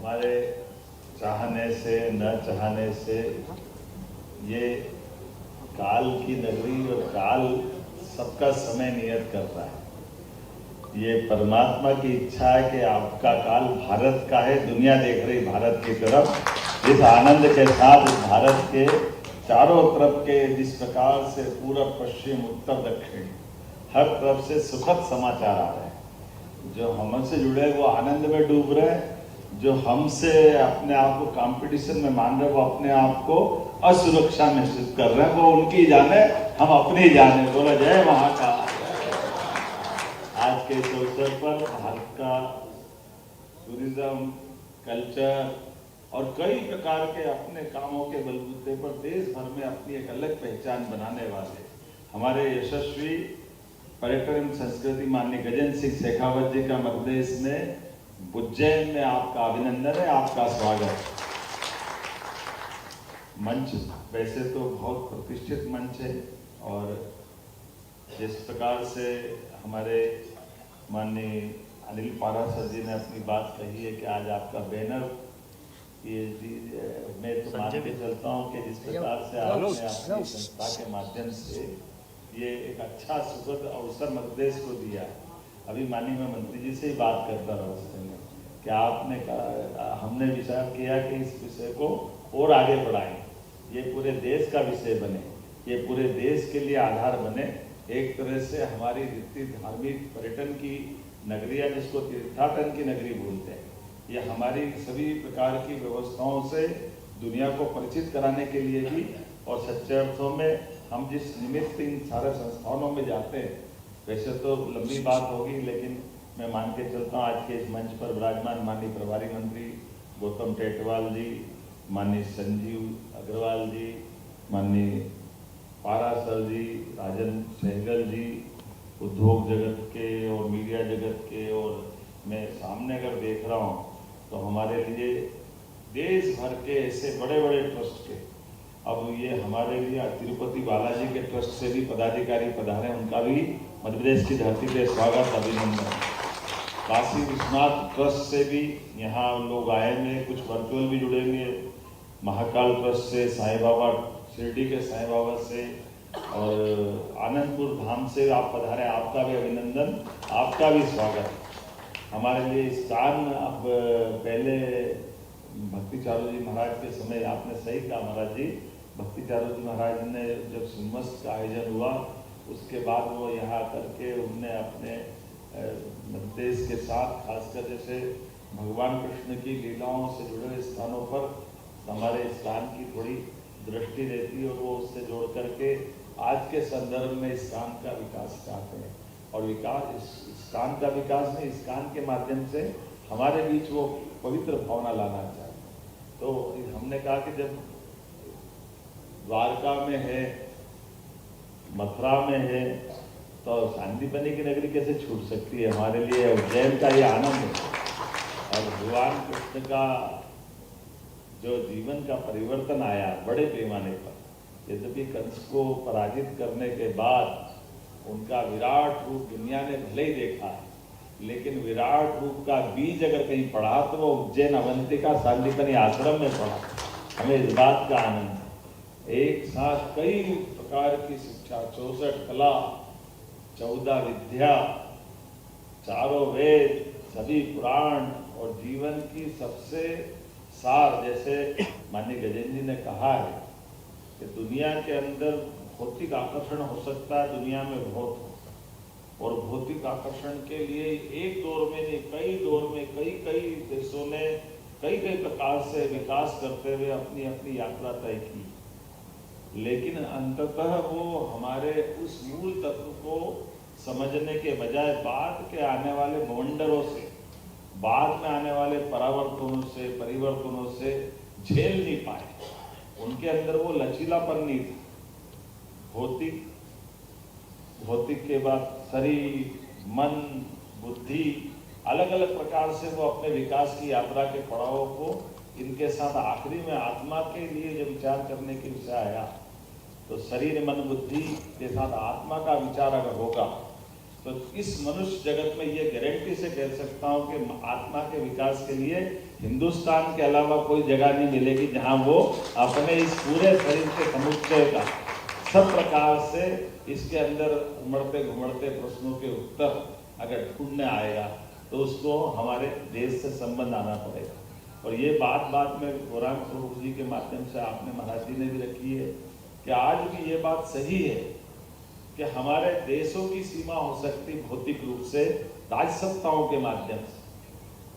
हमारे चाहने से न चाहने से ये काल की नगरी और काल सबका समय नियत करता है। ये परमात्मा की इच्छा है कि आपका काल भारत का है, दुनिया देख रही भारत की तरफ। इस आनंद के साथ भारत के चारों तरफ के जिस प्रकार से पूर्व पश्चिम उत्तर दक्षिण हर तरफ से सुखद समाचार आ रहे हैं। जो हमसे जुड़े वो आनंद में डूब रहे हैं, जो हमसे अपने आप को कंपटीशन में मान रहे वो अपने आप को असुरक्षा महसूस कर रहे हैं। वो उनकी जाने, हम अपनी जाने। बोला जय महाकाल। आज के इस अवसर पर भारत का टूरिज्म, कल्चर और कई प्रकार के अपने कामों के बलबूते पर देश भर में अपनी एक अलग पहचान बनाने वाले हमारे यशस्वी पर्यटन एवं संस्कृति माननीय गजेंद्र सिंह शेखावत जी का मध्य प्रदेश में उज्जैन में आपका अभिनंदन है, आपका स्वागत। मंच वैसे तो बहुत प्रतिष्ठित मंच है और जिस प्रकार से हमारे माननीय अनिल पारा सर जी ने अपनी बात कही है कि आज आपका बैनर ये मैं तो मान के चलता हूँ कि जिस प्रकार से आपने अपनी संस्था के माध्यम से ये एक अच्छा सुखद अवसर मध्य प्रदेश को दिया है। अभी माननीय मैं मंत्री जी से ही बात करता रहा उस समय कि आपने कहा, हमने विचार किया कि इस विषय को और आगे बढ़ाएं, ये पूरे देश का विषय बने, ये पूरे देश के लिए आधार बने। एक तरह से हमारी रीति धार्मिक पर्यटन की नगरिया जिसको तीर्थाटन की नगरी बोलते हैं, ये हमारी सभी प्रकार की व्यवस्थाओं से दुनिया को परिचित कराने के लिए भी और सच्चे अर्थों में हम जिस निमित्त इन सारे संस्थानों में जाते हैं, वैसे तो लंबी बात होगी लेकिन मैं मान के चलता हूँ आज के इस मंच पर विराजमान माननीय प्रभारी मंत्री गौतम टेटवाल जी, माननीय संजीव अग्रवाल जी, माननीय पारा सर जी, राजन सहगल जी, उद्योग जगत के और मीडिया जगत के, और मैं सामने अगर देख रहा हूँ तो हमारे लिए देश भर के ऐसे बड़े बड़े ट्रस्ट के, अब ये हमारे लिए तिरुपति बालाजी के ट्रस्ट से भी पदाधिकारी पधारे, उनका भी मध्य प्रदेश की धरती पे स्वागत अभिनंदन। काशी विश्वनाथ ट्रस्ट से भी यहाँ लोग आए हैं, कुछ वर्चुअल भी जुड़ेंगे, महाकाल ट्रस्ट से, साईं बाबा शिरडी के साईं बाबा से और आनंदपुर धाम से आप पधारे, आपका भी अभिनंदन, आपका भी स्वागत। हमारे लिए स्थान अब पहले भक्ति चारू जी महाराज के समय आपने सही कहा महाराज जी, भक्ति चारू जी महाराज ने जब सिम्मस्त का आयोजन हुआ उसके बाद वो यहाँ करके उनने अपने देश के साथ खासकर जैसे भगवान कृष्ण की लीलाओं से जुड़े हुए स्थानों पर हमारे स्थान की थोड़ी दृष्टि रहती और वो उससे जोड़ करके आज के संदर्भ में इस स्थान का विकास चाहते हैं और विकास इस स्थान का विकास नहीं, इस स्थान के माध्यम से हमारे बीच वो पवित्र भावना लाना चाहते हैं। तो हमने कहा कि जब द्वारका में है, मथुरा में है, तो शांतिपनी की नगरी कैसे छूट सकती है। हमारे लिए उज्जैन का ये आनंद है और भगवान कृष्ण का जो जीवन का परिवर्तन आया बड़े पैमाने पर, यद्यपि कंस को पराजित करने के बाद उनका विराट रूप दुनिया ने भले ही देखा है, लेकिन विराट रूप का बीज अगर कहीं पड़ा तो वो उज्जैन अवंतिका शांतिपनी आश्रम में पड़ा। हमें इस बात का आनंद है। एक साथ कई प्रकार की शिक्षा, 64 कला, 14 विद्या, चारों वेद, सभी पुराण और जीवन की सबसे सार, जैसे माननीय गजेंद्र जी ने कहा है कि दुनिया के अंदर भौतिक आकर्षण हो सकता है, दुनिया में बहुत हो, और भौतिक आकर्षण के लिए एक दौर में नहीं, कई दौर में कई देशों ने कई प्रकार से विकास करते हुए अपनी अपनी यात्रा तय की, लेकिन अंततः वो हमारे उस मूल तत्व को समझने के बजाय बाद के आने वाले बवंडरों से, बाद में आने वाले परिवर्तनों से झेल नहीं पाए। उनके अंदर वो लचीलापन नहीं था। भौतिक के बाद शरीर, मन, बुद्धि, अलग अलग प्रकार से वो अपने विकास की यात्रा के पड़ावों को, इनके साथ आखिरी में आत्मा के लिए जब विचार करने के विषय आया तो शरीर, मन, बुद्धि के साथ आत्मा का विचार अगर होगा तो इस मनुष्य जगत में ये गारंटी से कह सकता हूँ कि आत्मा के विकास के लिए हिंदुस्तान के अलावा कोई जगह नहीं मिलेगी जहाँ वो अपने इस पूरे शरीर के समुच्चय का सब प्रकार से इसके अंदर उमड़ते घुमड़ते प्रश्नों के उत्तर अगर ढूंढने आएगा तो उसको हमारे देश से संबंध आना पड़ेगा। और ये बात में गौरांग प्रभु जी के माध्यम से आपने महाराज जी ने भी रखी है कि आज भी ये बात सही है कि हमारे देशों की सीमा हो सकती भौतिक रूप से राजसत्ताओं के माध्यम से,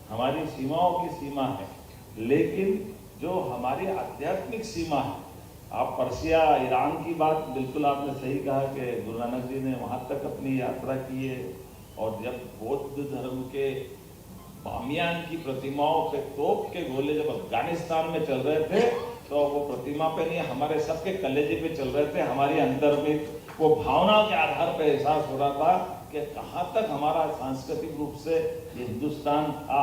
हमारी सीमाओं की सीमा है, लेकिन जो हमारी आध्यात्मिक सीमा है, आप पर्सिया ईरान की बात बिल्कुल आपने सही कहा कि गुरु नानक जी ने वहाँ तक अपनी यात्रा की है। और जब बौद्ध धर्म के बामियान की प्रतिमाओं पे तोप के गोले जब अफगानिस्तान में चल रहे थे तो वो प्रतिमा पे नहीं हमारे सबके कलेजे पे चल रहे थे। हमारी अंदर में वो भावनाओं के आधार पर एहसास हो रहा था कि कहाँ तक हमारा सांस्कृतिक रूप से ये हिंदुस्तान था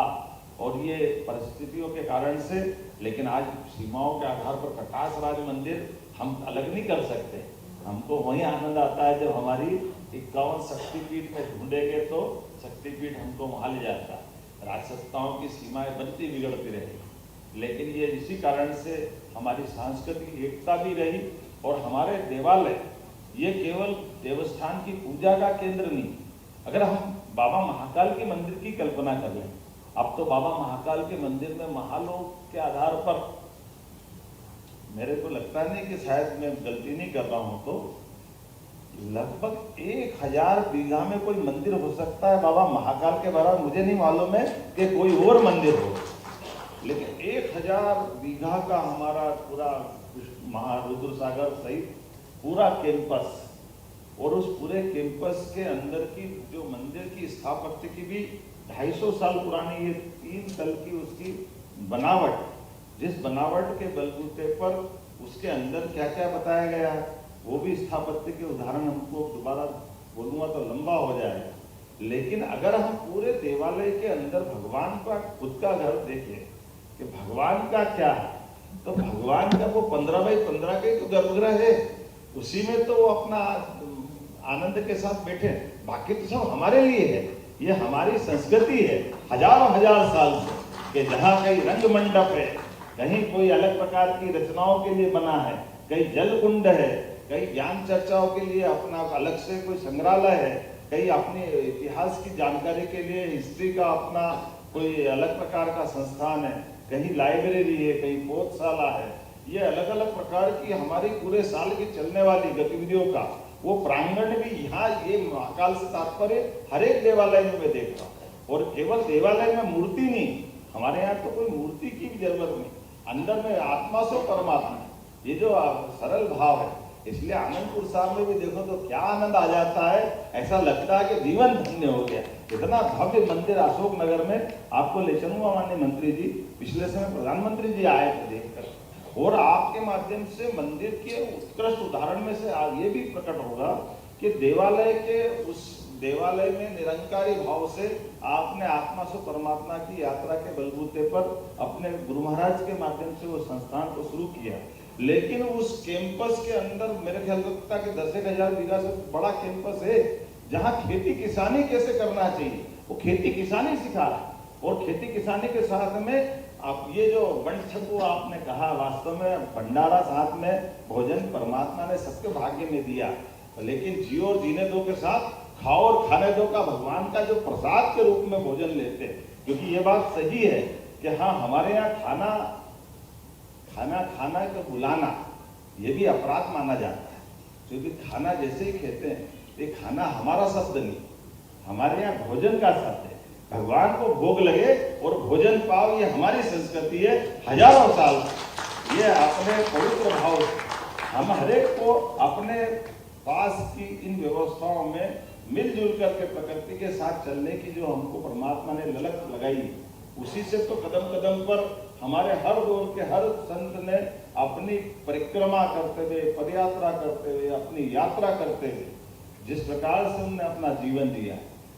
और ये परिस्थितियों के कारण से। लेकिन आज सीमाओं के आधार पर कटास राज मंदिर हम अलग नहीं कर सकते। हमको वही आनंद आता है जब हमारी 51 शक्तिपीठ में ढूंढेंगे तो शक्तिपीठ हमको वहाँ ले जाता है। राजसत्ताओं की सीमाएं बनती बिगड़ती रहेगी, लेकिन ये इसी कारण से हमारी सांस्कृतिक एकता भी रही। और हमारे देवालय ये केवल देवस्थान की पूजा का केंद्र नहीं। अगर हम बाबा महाकाल के मंदिर की कल्पना कर लें, अब तो बाबा महाकाल के मंदिर में महालोक के आधार पर मेरे को लगता नहीं कि शायद मैं गलती नहीं कर रहा हूं तो लगभग 1000 बीघा में कोई मंदिर हो सकता है बाबा महाकाल के बारे में। मुझे नहीं मालूम है कि कोई और मंदिर हो, लेकिन 1000 बीघा का हमारा पूरा महारुद्र सागर सहित पूरा कैंपस, और उस पूरे कैंपस के अंदर की जो मंदिर की स्थापत्य की भी 250 साल पुरानी ये 3 तल की उसकी बनावट, जिस बनावट के बलबूते पर उसके अंदर क्या क्या बताया गया है वो भी स्थापत्य के उदाहरण हमको दोबारा बोलूँगा तो लंबा हो जाएगा। लेकिन अगर हम पूरे देवालय के अंदर भगवान का खुद का घर देखें कि भगवान का क्या है, तो भगवान का वो 15 बाई 15 के तो गर्भगृह है, उसी में तो वो अपना आनंद के साथ बैठे। बाकी तो सब हमारे लिए है, ये हमारी संस्कृति है हजारों हजार साल से कि जहाँ कहीं रंग मंडप है, कहीं कोई अलग प्रकार की रचनाओं के लिए बना है, कहीं जल कुंड है, कहीं ज्ञान चर्चाओं के लिए अपना अलग से कोई संग्रहालय है, कहीं अपने इतिहास की जानकारी के लिए हिस्ट्री का अपना कोई अलग प्रकार का संस्थान है, कहीं लाइब्रेरी है, कहीं पौधशाला है। ये अलग अलग प्रकार की हमारी पूरे साल की चलने वाली गतिविधियों का वो प्रांगण भी यहाँ ये महाकाल से तात्पर्य हर एक देवालय में मैं देख रहा हूँ। और केवल देवालय में मूर्ति नहीं, हमारे यहाँ तो कोई मूर्ति की भी जरूरत नहीं, अंदर में आत्मा से परमात्मा, ये जो सरल भाव है। इसलिए आनंदपुर साहब में भी देखो तो क्या आनंद आ जाता है, ऐसा लगता है कि जीवन धन्य हो गया। इतना भव्य मंदिर अशोक नगर में आपको ले चलूंगा माननीय मंत्री जी, पिछले समय प्रधानमंत्री जी आए थे देखकर, और आपके माध्यम से मंदिर के उत्कृष्ट उदाहरण में से ये भी प्रकट होगा कि देवालय के उस देवालय में निरंकारी भाव से आपने आत्मा से परमात्मा की यात्रा के बलबूते पर अपने गुरु महाराज के माध्यम से वो संस्थान को शुरू किया। लेकिन उस कैंपस के अंदर मेरे ख्याल लगता कि 10,000 बीघा से बड़ा कैंपस है, जहाँ खेती किसानी कैसे करना चाहिए वो खेती किसानी सिखा रहा है। और खेती किसानी के साथ में आप ये जो बंट छकू आपने कहा, वास्तव में भंडारा साथ में भोजन परमात्मा ने सबके भाग्य में दिया, लेकिन जियो और जीने दो के साथ खाओ और खाने दो का भगवान का जो प्रसाद के रूप में भोजन लेते। क्योंकि ये बात सही है कि हाँ, हमारे यहाँ खाना को बुलाना ये भी अपराध माना जाता है, क्योंकि खाना जैसे ही कहते हैं ये खाना हमारा शब्द नहीं, हमारे यहाँ भोजन का शब्द है। भगवान को भोग लगे और भोजन पाओ, ये हमारी संस्कृति है हजारों साल। ये अपने पवित्र भाव हम हरेक को अपने पास की इन व्यवस्थाओं में मिलजुल करके प्रकृति के साथ चलने की जो हमको परमात्मा ने ललक लगाई, उसी से तो कदम कदम पर हमारे हर दौर के हर संत ने अपनी परिक्रमा करते हुए, पदयात्रा करते हुए, अपनी यात्रा करते हुए जिस प्रकार से उन्होंने अपना जीवन दिया।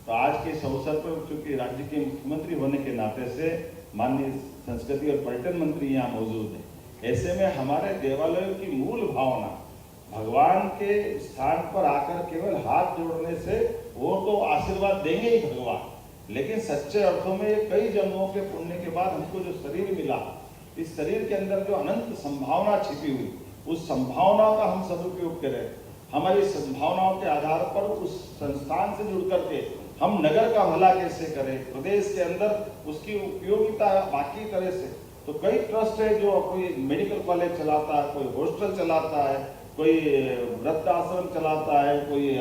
तो आज के इस अवसर पर चूंकि राज्य के मुख्यमंत्री होने के नाते से माननीय संस्कृति और पर्यटन मंत्री यहाँ मौजूद है, ऐसे में हमारे देवालयों की मूल भावना भगवान के स्थान पर आकर केवल हाथ जोड़ने से वो तो आशीर्वाद देंगे ही भगवान, लेकिन सच्चे अर्थों में कई जन्मों के पुण्य के बाद हमको जो शरीर मिला, इस शरीर के अंदर जो अनंत संभावना छिपी हुई, उस संभावना का हम सदुपयोग करें। हमारी संभावनाओं के आधार पर उस संस्थान से जुड़ करके हम नगर का भला कैसे करें, प्रदेश के अंदर उसकी उपयोगिता बाकी तरह से। तो कई ट्रस्ट है जो कोई मेडिकल कॉलेज चलाता है, कोई हॉस्टल चलाता है, कोई वृद्ध आश्रम चलाता है, कोई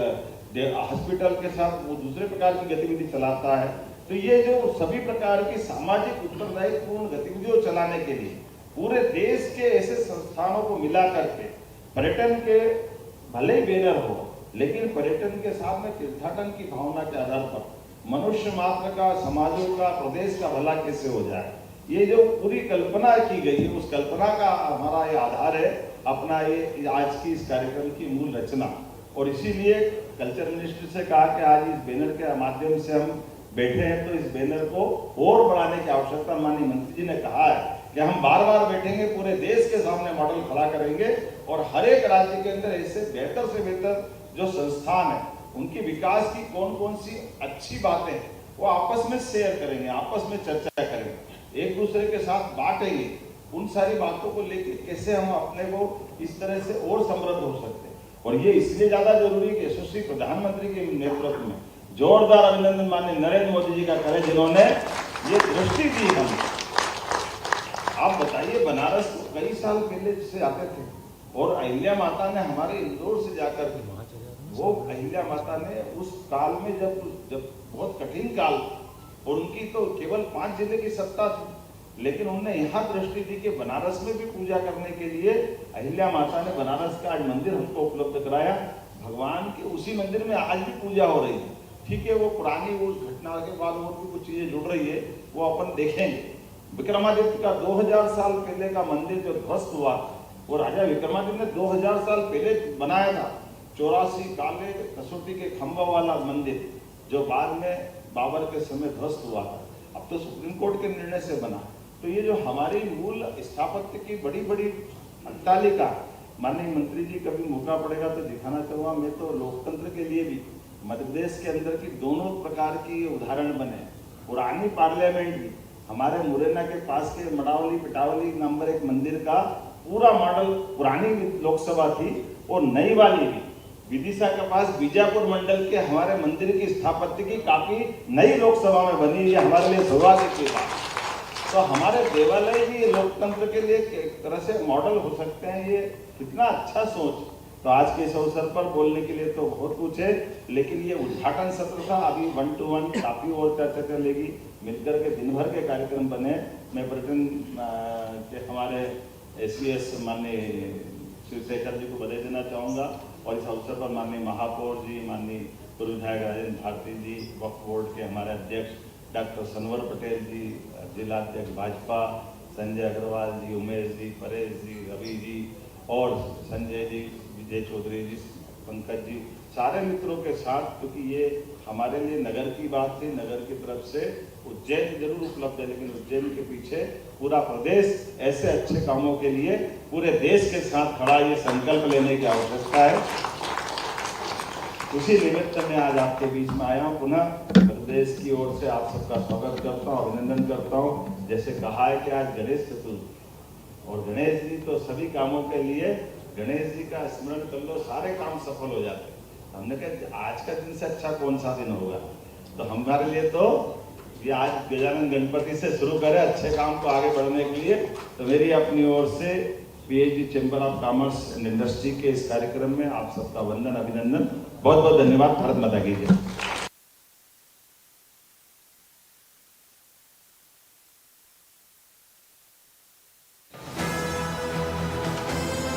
हॉस्पिटल के साथ वो दूसरे प्रकार की गतिविधि चलाता है। तो ये जो सभी प्रकार की सामाजिक उत्तरदायित्वपूर्ण गतिविधियों चलाने के लिए पूरे देश के ऐसे संस्थानों को मिला करके पर्यटन के भले ही बैनर हो, लेकिन पर्यटन के साथ में तीर्थाटन की भावना के आधार पर मनुष्य मात्र का, समाजों का, प्रदेश का भला कैसे हो जाए, ये जो पूरी कल्पना की गई है, उस कल्पना का हमारा ये आधार है अपना ये आज की इस कार्यक्रम की मूल रचना। और इसीलिए कल्चर मिनिस्ट्री से कहा कि आज इस बैनर के माध्यम से हम बैठे हैं, तो इस बैनर को और बढ़ाने की आवश्यकता। माननीय मंत्री जी ने कहा है कि हम बार बार बैठेंगे, पूरे देश के सामने मॉडल खड़ा करेंगे और हर एक राज्य के अंदर ऐसे बेहतर से बेहतर जो संस्थान है उनकी विकास की कौन कौन सी अच्छी बातें हैं वो आपस में शेयर करेंगे, आपस में चर्चा करेंगे, एक दूसरे के साथ बांटेंगे। उन सारी बातों को लेकर कैसे हम अपने को इस तरह से और समृद्ध हो सकते हैं। और ये इसलिए ज्यादा जरूरी कि यशस्वी प्रधानमंत्री के नेतृत्व में जोरदार अभिनंदन माननीय नरेंद्र मोदी जी का करें, जिन्होंने ये दृष्टि दी हमें। आप बताइए, बनारस को कई साल पहले से आते थे और अहिल्या माता ने हमारे इंदौर से जाकर के, वो अहिल्या माता ने उस काल में जब बहुत कठिन काल और उनकी तो केवल 5 जिले की सत्ता थी, लेकिन उन्होंने यहाँ दृष्टि दी कि बनारस में भी पूजा करने के लिए अहिल्या माता ने बनारस का आज मंदिर हमको उपलब्ध कराया। भगवान के उसी मंदिर में आज भी पूजा हो रही है। ठीक है, वो पुरानी उस घटना के बाद और भी कुछ चीजें जुड़ रही है, वो अपन देखेंगे। विक्रमादित्य का 2000 साल पहले का मंदिर जो ध्वस्त हुआ, वो राजा विक्रमादित्य ने 2000 साल पहले बनाया था। 84 काले कसौटी के खंभा वाला मंदिर जो बाद में बाबर के समय ध्वस्त हुआ था, अब तो सुप्रीम कोर्ट के निर्णय से बना। तो ये जो हमारी मूल स्थापत्य की बड़ी बड़ी अट्टालिका, माननीय मंत्री जी कभी मौका पड़ेगा तो दिखाना चाहूँगा। मैं तो लोकतंत्र के लिए भी मध्य प्रदेश के अंदर की दोनों प्रकार की उदाहरण बने। पुरानी पार्लियामेंट भी हमारे मुरैना के पास के मडावली पिटावली नंबर 1 मंदिर का पूरा मॉडल पुरानी लोकसभा थी, और नई वाली भी विदिशा के पास बीजापुर मंडल के हमारे मंदिर की स्थापत्य की काफी नई लोकसभा में बनी है। हमारे लिए सौभाग्य की बात। तो हमारे देवालय भी लोकतंत्र के लिए एक तरह से मॉडल हो सकते हैं। ये कितना अच्छा सोच। तो आज के इस अवसर पर बोलने के लिए तो बहुत कुछ है, लेकिन ये उद्घाटन सत्र था। अभी 1 to 1 काफी और चर्चा चलेगी, मिलकर के दिन भर के कार्यक्रम बने। मैं पर्यटन के हमारे SES माननीय शिवशेखर जी को बधाई देना चाहूँगा, और इस अवसर पर माननीय महापौर जी, माननीय पूर्व विधायक राजेंद्र भारती जी, वक्फ बोर्ड के हमारे अध्यक्ष डॉक्टर सनवर पटेल जी, जिला अध्यक्ष भाजपा संजय अग्रवाल जी, उमेश जी, परेश जी, रवि जी और संजय जी, विजय चौधरी जी, पंकज जी, सारे मित्रों के साथ, क्योंकि ये हमारे लिए नगर की बात थी। नगर की तरफ से उज्जैन जरूर उपलब्ध है, लेकिन उज्जैन के पीछे पूरा प्रदेश ऐसे अच्छे कामों के लिए पूरे देश के साथ खड़ा, ये संकल्प लेने की आवश्यकता है। उसी निमित्त में आज आपके बीच में आया हूँ। पुनः प्रदेश की ओर से आप सबका स्वागत करता हूँ, अभिनंदन करता हूँ। जैसे कहा है कि आज गणेश चतुर्थी, और गणेश जी तो सभी कामों के लिए, गणेश जी का स्मरण कर लो, सारे काम सफल हो जाते हैं। हमने कहा आज का दिन से अच्छा कौन सा दिन होगा, तो हमारे लिए तो ये आज गजानन गणपति से शुरू करें अच्छे काम को आगे बढ़ने के लिए। तो मेरी अपनी ओर से PhD chamber of commerce and industry के इस कार्यक्रम में आप सबका वंदन, अभिनंदन, बहुत बहुत धन्यवाद। भारत माता की जय।